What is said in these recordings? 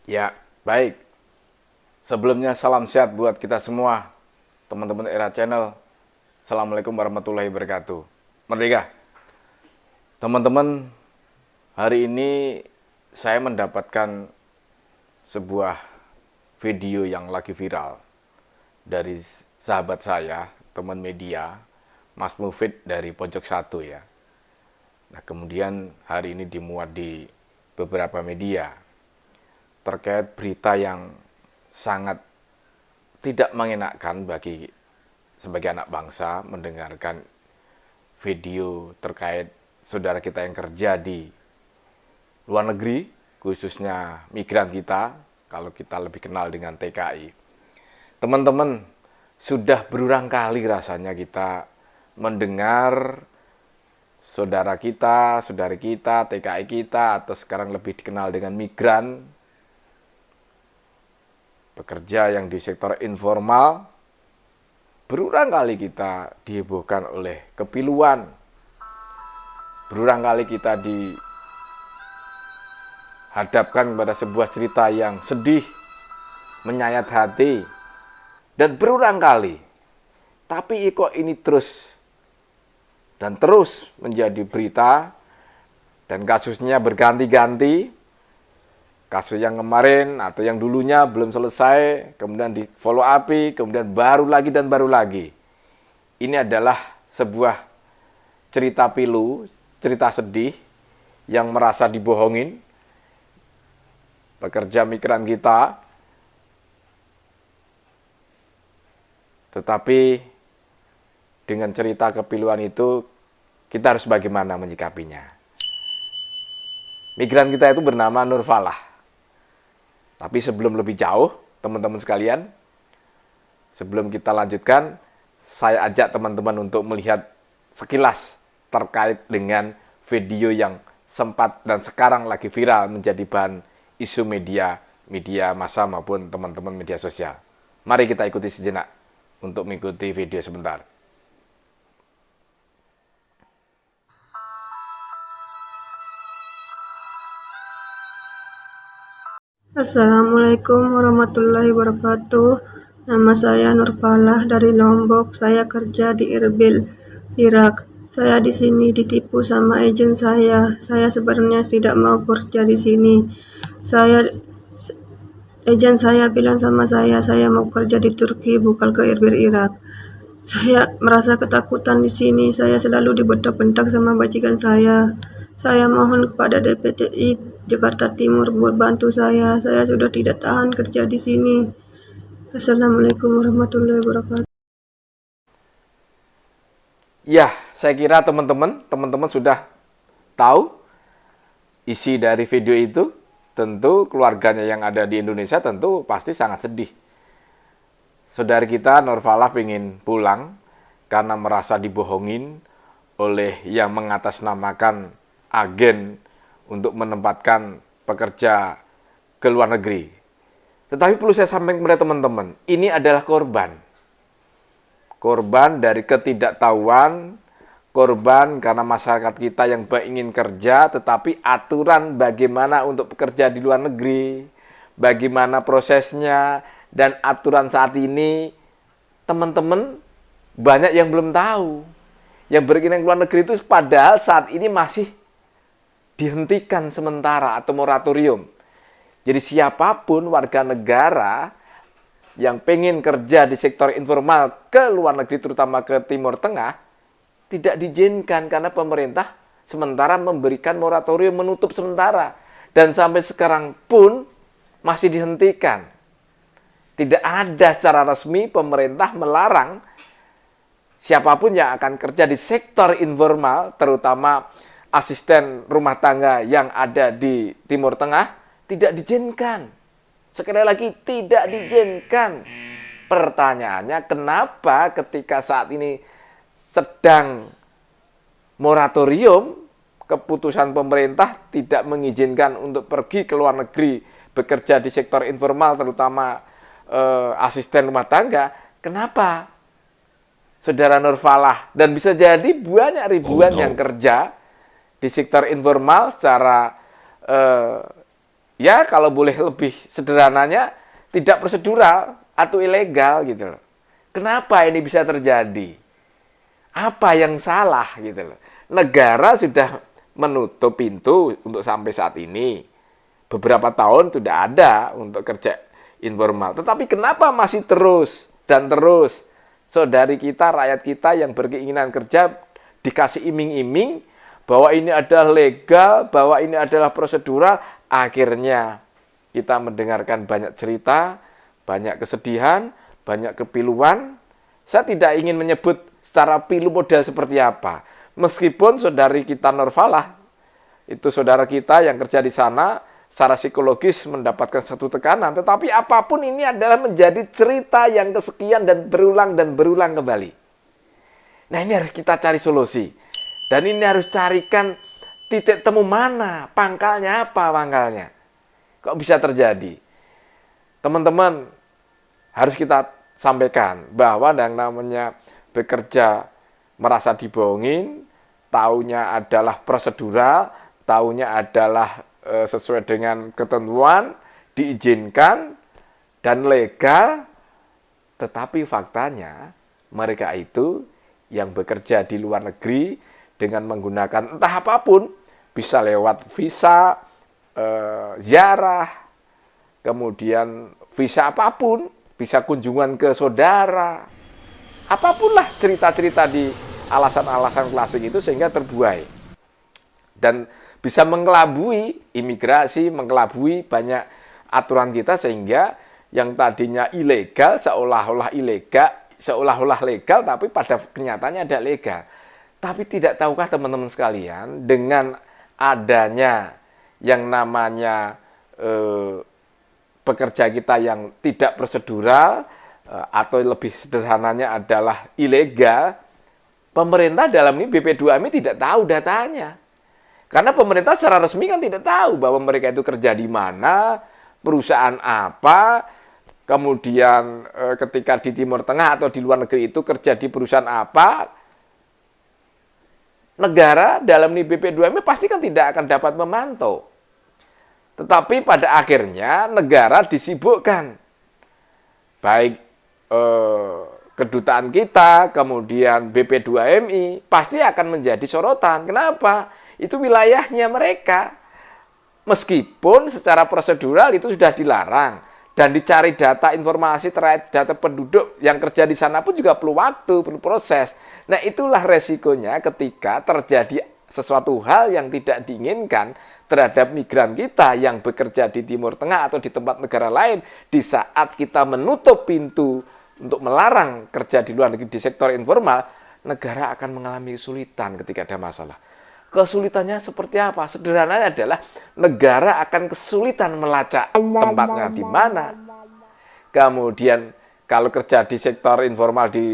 Ya, baik. Sebelumnya salam sehat buat kita semua, teman-teman Era Channel. Assalamualaikum warahmatullahi wabarakatuh. Merdeka. Teman-teman, hari ini saya mendapatkan sebuah video yang lagi viral dari sahabat saya, teman media, Mas Mufid dari Pojok Satu ya. Nah, kemudian hari ini dimuat di beberapa media terkait berita yang sangat tidak mengenakan bagi sebagai anak bangsa mendengarkan video terkait saudara kita yang kerja di luar negeri, khususnya migran kita, kalau kita lebih kenal dengan TKI. Teman-teman, sudah berulang kali rasanya kita mendengar saudara kita, saudari kita, TKI kita, atau sekarang lebih dikenal dengan migran, pekerja yang di sektor informal, berulang kali kita dihebohkan oleh kepiluan, berulang kali kita dihadapkan kepada sebuah cerita yang sedih, menyayat hati, dan berulang kali. Tapi kok ini terus dan terus menjadi berita, dan kasusnya berganti-ganti. Kasus yang kemarin atau yang dulunya belum selesai, kemudian di follow up, kemudian baru lagi dan baru lagi. Ini adalah sebuah cerita pilu, cerita sedih yang merasa dibohongin pekerja migran kita. Tetapi dengan cerita kepiluan itu, kita harus bagaimana menyikapinya. Migran kita itu bernama Nur Falah. Tapi sebelum lebih jauh, teman-teman sekalian, sebelum kita lanjutkan, saya ajak teman-teman untuk melihat sekilas terkait dengan video yang sempat dan sekarang lagi viral menjadi bahan isu media massa maupun teman-teman media sosial. Mari kita ikuti sejenak untuk mengikuti video sebentar. Assalamualaikum warahmatullahi wabarakatuh. Nama saya Nurfalah dari Lombok. Saya kerja di Erbil, Irak. Saya di sini ditipu sama agen saya. Saya sebenarnya tidak mau kerja di sini. Agen saya bilang sama saya mau kerja di Turki, bukan ke Erbil, Irak. Saya merasa ketakutan di sini. Saya selalu dibentak-bentak sama majikan saya. Saya mohon kepada DPTI Jakarta Timur buat bantu saya. Saya sudah tidak tahan kerja di sini. Assalamualaikum warahmatullahi wabarakatuh. Ya, saya kira teman-teman sudah tahu isi dari video itu. Tentu keluarganya yang ada di Indonesia tentu pasti sangat sedih. Saudari kita Nur Falah ingin pulang karena merasa dibohongin oleh yang mengatasnamakan agen untuk menempatkan pekerja ke luar negeri. Tetapi perlu saya sampaikan kepada teman-teman, ini adalah korban. Korban dari ketidaktahuan, korban karena masyarakat kita yang ingin kerja, tetapi aturan bagaimana untuk bekerja di luar negeri, bagaimana prosesnya, dan aturan saat ini, teman-teman banyak yang belum tahu. Yang berkeinginan ke luar negeri itu padahal saat ini masih dihentikan sementara atau moratorium. Jadi siapapun warga negara yang pengen kerja di sektor informal ke luar negeri, terutama ke Timur Tengah, tidak diizinkan karena pemerintah sementara memberikan moratorium, menutup sementara. Dan sampai sekarang pun masih dihentikan. Tidak ada secara resmi pemerintah melarang siapapun yang akan kerja di sektor informal, terutama asisten rumah tangga yang ada di Timur Tengah, tidak diizinkan. Sekali lagi, tidak diizinkan. Pertanyaannya, kenapa ketika saat ini sedang moratorium, keputusan pemerintah tidak mengizinkan untuk pergi ke luar negeri, bekerja di sektor informal, terutama asisten rumah tangga, kenapa? Saudara Nur Falah, dan bisa jadi banyak ribuan yang kerja di sektor informal secara ya kalau boleh lebih sederhananya, tidak prosedural atau ilegal gitu loh. Kenapa ini bisa terjadi? Apa yang salah gitu loh. Negara sudah menutup pintu untuk sampai saat ini. Beberapa tahun sudah ada untuk kerja informal. Tetapi kenapa masih terus dan terus saudari kita, rakyat kita yang berkeinginan kerja dikasih iming-iming bahwa ini adalah legal, bahwa ini adalah prosedural, akhirnya kita mendengarkan banyak cerita, banyak kesedihan, banyak kepiluan. Saya tidak ingin menyebut secara pilu model seperti apa. Meskipun saudari kita Nurfalah, itu saudara kita yang kerja di sana, secara psikologis mendapatkan satu tekanan, tetapi apapun ini adalah menjadi cerita yang kesekian dan berulang kembali. Nah, ini harus kita cari solusi. Dan ini harus carikan titik temu mana, pangkalnya apa pangkalnya. Kok bisa terjadi? Teman-teman, harus kita sampaikan bahwa yang namanya bekerja merasa dibohongin, taunya adalah prosedural, taunya adalah sesuai dengan ketentuan, diizinkan, dan legal, tetapi faktanya mereka itu yang bekerja di luar negeri dengan menggunakan entah apapun, bisa lewat visa, ziarah, kemudian visa apapun, bisa kunjungan ke saudara, apapunlah cerita-cerita di alasan-alasan klasik itu sehingga terbuai. Dan bisa mengelabui imigrasi, mengelabui banyak aturan kita sehingga yang tadinya ilegal seolah-olah legal, tapi pada kenyataannya ada legal. Tapi tidak tahukah teman-teman sekalian, dengan adanya yang namanya pekerja kita yang tidak prosedural, atau lebih sederhananya adalah ilegal, pemerintah dalam ini BP2MI tidak tahu datanya. Karena pemerintah secara resmi kan tidak tahu bahwa mereka itu kerja di mana, perusahaan apa, kemudian ketika di Timur Tengah atau di luar negeri itu kerja di perusahaan apa. Negara dalam ini BP2MI pasti kan tidak akan dapat memantau. Tetapi pada akhirnya negara disibukkan. Baik kedutaan kita, kemudian BP2MI, pasti akan menjadi sorotan. Kenapa? Itu wilayahnya mereka. Meskipun secara prosedural itu sudah dilarang. Dan dicari data informasi terkait data penduduk yang kerja di sana pun juga perlu waktu, perlu proses. Nah, itulah resikonya ketika terjadi sesuatu hal yang tidak diinginkan terhadap migran kita yang bekerja di Timur Tengah atau di tempat negara lain. Di saat kita menutup pintu untuk melarang kerja di luar negeri di sektor informal, negara akan mengalami kesulitan ketika ada masalah. Kesulitannya seperti apa? Sederhananya adalah negara akan kesulitan melacak tempatnya di mana. Kemudian kalau kerja di sektor informal di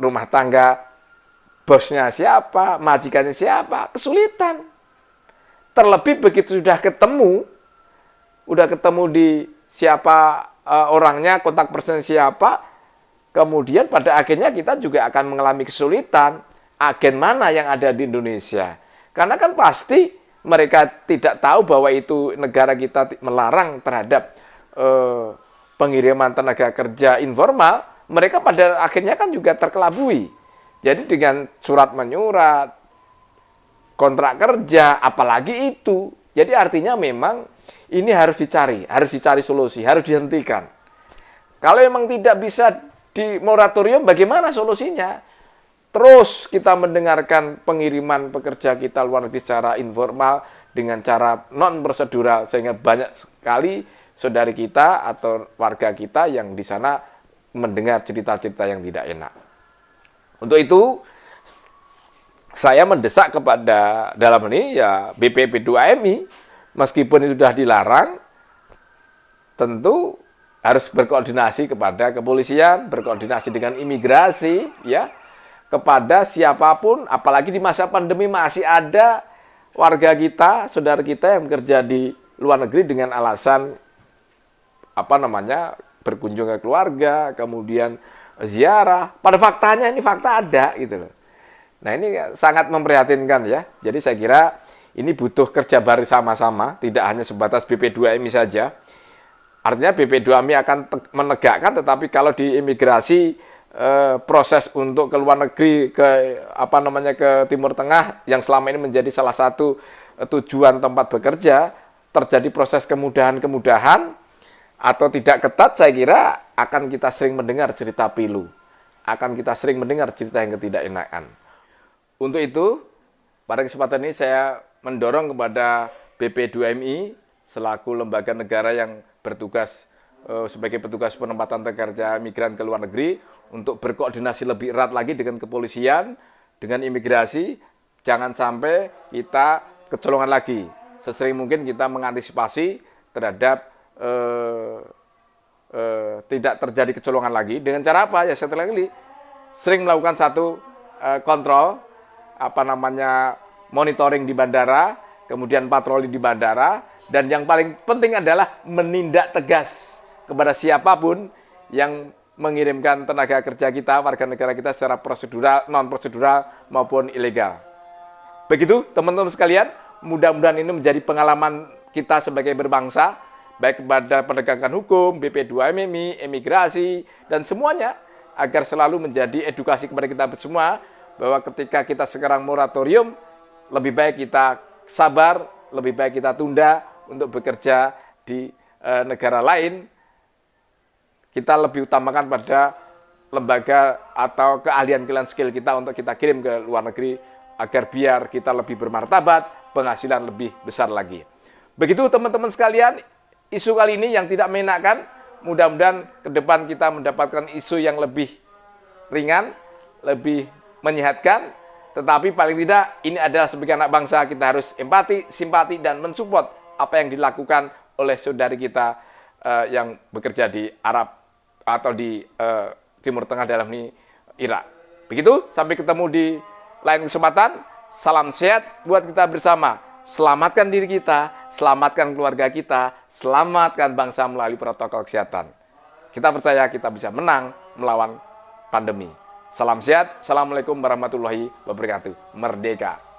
rumah tangga, bosnya siapa, majikannya siapa, kesulitan. Terlebih begitu sudah ketemu di siapa orangnya, kontak person siapa, kemudian pada akhirnya kita juga akan mengalami kesulitan. Agen mana yang ada di Indonesia? Karena kan pasti mereka tidak tahu bahwa itu negara kita melarang terhadap pengiriman tenaga kerja informal. Mereka pada akhirnya kan juga terkelabui. Jadi dengan surat menyurat, kontrak kerja, apalagi itu. Jadi artinya memang ini harus dicari solusi, harus dihentikan. Kalau memang tidak bisa di moratorium, bagaimana solusinya? Terus kita mendengarkan pengiriman pekerja kita luar negeri secara informal dengan cara non-prosedural, sehingga banyak sekali saudari kita atau warga kita yang di sana mendengar cerita-cerita yang tidak enak. Untuk itu, saya mendesak kepada dalam ini ya BP2MI, meskipun itu sudah dilarang, tentu harus berkoordinasi kepada kepolisian, berkoordinasi dengan imigrasi, ya, kepada siapapun, apalagi di masa pandemi masih ada warga kita, saudara kita yang bekerja di luar negeri dengan alasan berkunjung ke keluarga, kemudian ziarah. Pada faktanya ini fakta ada gitu loh. Nah, ini sangat memprihatinkan ya. Jadi saya kira ini butuh kerja bersama-sama, tidak hanya sebatas BP2MI saja. Artinya BP2MI akan menegakkan, tetapi kalau di imigrasi proses untuk ke luar negeri, ke Timur Tengah yang selama ini menjadi salah satu tujuan tempat bekerja, terjadi proses kemudahan-kemudahan atau tidak ketat, saya kira akan kita sering mendengar cerita pilu, akan kita sering mendengar cerita yang ketidakenakan. Untuk itu, pada kesempatan ini saya mendorong kepada BP2MI selaku lembaga negara yang bertugas sebagai petugas penempatan kerja migran ke luar negeri untuk berkoordinasi lebih erat lagi dengan kepolisian, dengan imigrasi. Jangan sampai kita kecolongan lagi. Sesering mungkin kita mengantisipasi terhadap tidak terjadi kecolongan lagi. Dengan cara apa? Ya setelah ini sering melakukan satu kontrol, monitoring di bandara, kemudian patroli di bandara, dan yang paling penting adalah menindak tegas kepada siapapun yang mengirimkan tenaga kerja kita, warga negara kita secara prosedural, non-prosedural maupun ilegal. Begitu teman-teman sekalian, mudah-mudahan ini menjadi pengalaman kita sebagai berbangsa, baik kepada penegakan hukum, BP2MI, imigrasi, dan semuanya, agar selalu menjadi edukasi kepada kita semua, bahwa ketika kita sekarang moratorium, lebih baik kita sabar, lebih baik kita tunda untuk bekerja di negara lain. Kita lebih utamakan pada lembaga atau keahlian-keahlian skill kita untuk kita kirim ke luar negeri, agar biar kita lebih bermartabat, penghasilan lebih besar lagi. Begitu teman-teman sekalian, isu kali ini yang tidak menyenangkan, mudah-mudahan ke depan kita mendapatkan isu yang lebih ringan, lebih menyehatkan, tetapi paling tidak ini adalah sebagai anak bangsa kita harus empati, simpati, dan mensupport apa yang dilakukan oleh saudari kita yang bekerja di Arab atau di Timur Tengah, dalam ini Irak. Begitu, sampai ketemu di lain kesempatan. Salam sehat buat kita bersama. Selamatkan diri kita, selamatkan keluarga kita, selamatkan bangsa melalui protokol kesehatan. Kita percaya kita bisa menang melawan pandemi. Salam sehat, assalamualaikum warahmatullahi wabarakatuh. Merdeka!